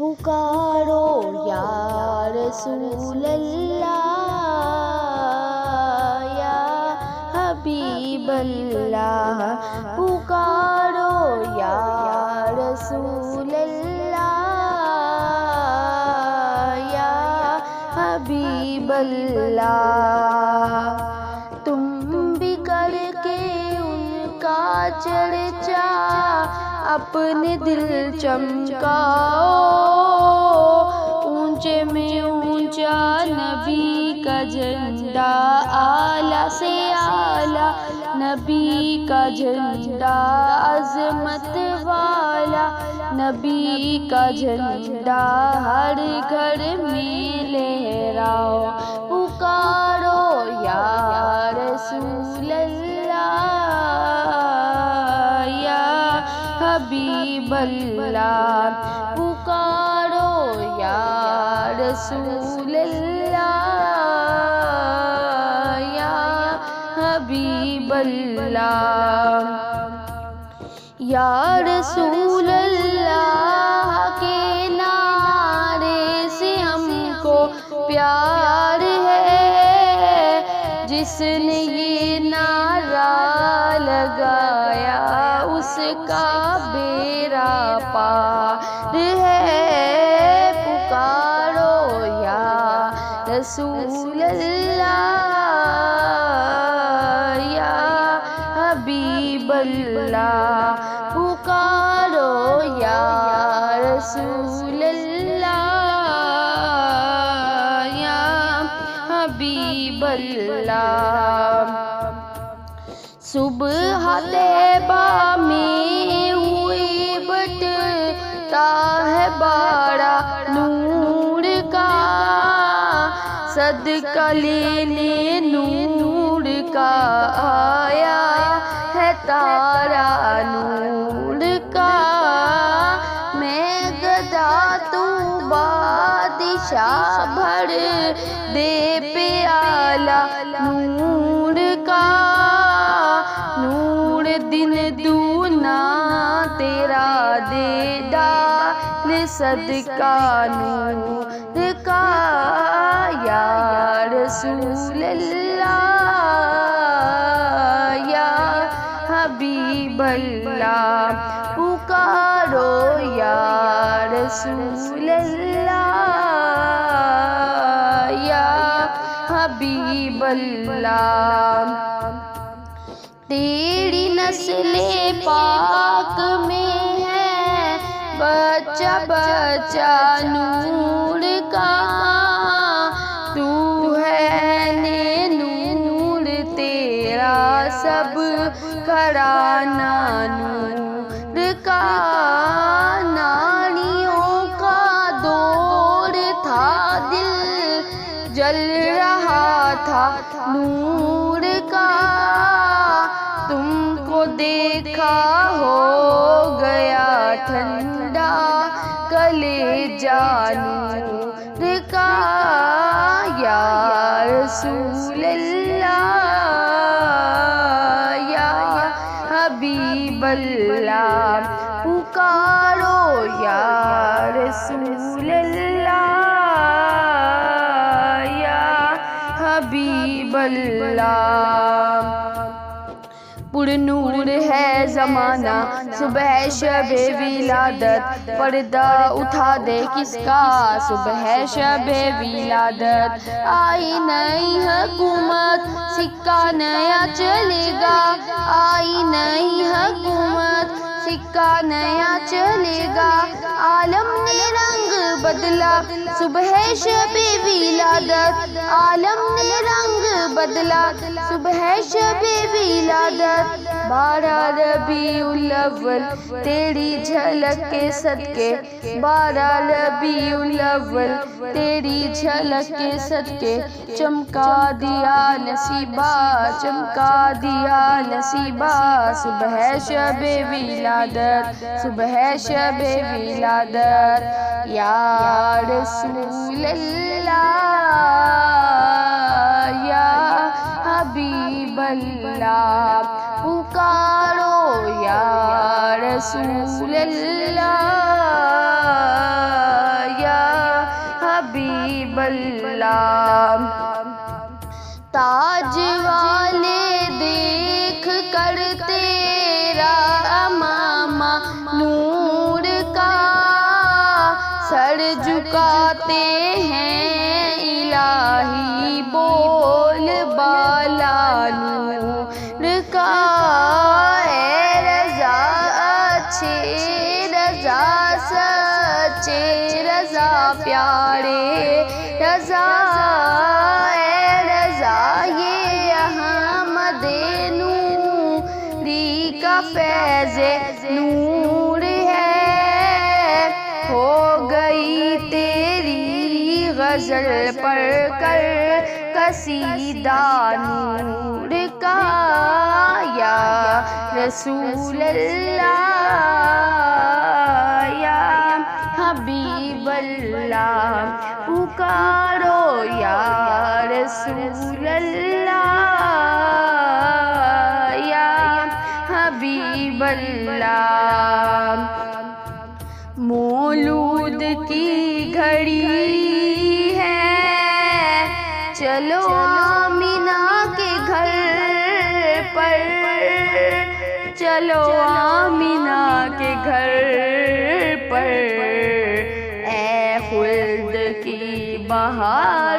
پکارو یا رسول اللہ یا حبیب اللہ، پکارو یا رسول اللہ یا حبیب اللہ۔ تم بھی کر کے ان کا چرچا اپنے دل چمکاؤ، اونچے میں اونچا نبی کا جھنڈا، اعلیٰ سے اعلیٰ نبی کا جھنڈا، عظمت والا نبی کا جھنڈا ہر گھر میں لہراؤ، پکارو یا رسول اللہ یا حبیب اللہ، پکارو یا رسول اللہ یا حبیب اللہ۔ یا رسول اللہ کے نعرے سے ہم کو پیار ہے، جس نے یہ نعرہ لگایا اس کا بیڑا پار ہے، پکارو یا رسول اللہ یا حبیب اللہ، پکارو یا رسول اللہ یا حبیب اللہ۔ صبح طیبہ میں ہوئی بٹتا ہے بارہ نور کا، صدقہ لینے نور کا آیا ہے تارا نور کا، میں گدا تو بادشاہ بھر دے پیالہ نور کا، نور دن دونا تیرا دے ڈال صدقہ نور کا، یا رسول اللہ یا حبیب اللہ، پکارو یا رسول اللہ یا حبیب اللہ۔ تیری نسل پاک میں ہے بچہ بچہ نور کا، تو ہے نور تیرا سب گھرانہ نور کا، ناریوں کا دور تھا دل جل رہا تھا نور کا، تم کو دیکھا ہو گیا ٹھنڈا کلیجہ نور کا، یا رسول اللہ یا حبیب اللہ، پکارو یا رسول اللہ یا حبیب اللہ۔ پر نور ہے زمانہ صبح شب ولادت، پردہ اٹھا دے کس کا صبح شب ولادت، آئی نئی حکومت سکہ نیا چلے گا، آئی نئی حکومت سکہ نیا چلے گا، عالم نے رنگ بدلا صبح شب ولادت، عالم نے رنگ بدلا صبح شب ولادت، 12 ربیع الاول تیری جھلک کے صدقے، 12 ربیع الاول تیری جھلک کے صدقے، چمکا دیا نصیبہ چمکا دیا نصیبہ، صبح شب ولادت صبح شب ولادت، یا رسول اللہ یا حبیب اللہ، پکارو یا رسول اللہ حبیب اللہ تاج والے دیکھ کر تیرا امامہ نور کا سر جھکاتے ہیں الہی بول بالا نور کا اے رضا اچھے رضا سچے رضا پیارے رضا اے رضا یہ احمد نوری کا فیض نور ہے ہو گئی تیری غزل پڑھ کر قصیدہ نور کا یا رسول اللہ یا حبیب اللہ پکارو یا رسول اللہ یا حبیب اللہ مولود کی گھڑی ہے چلو آمینہ کے گھر پر چلو آمینہ کے گھر پر اے خلد کی بہار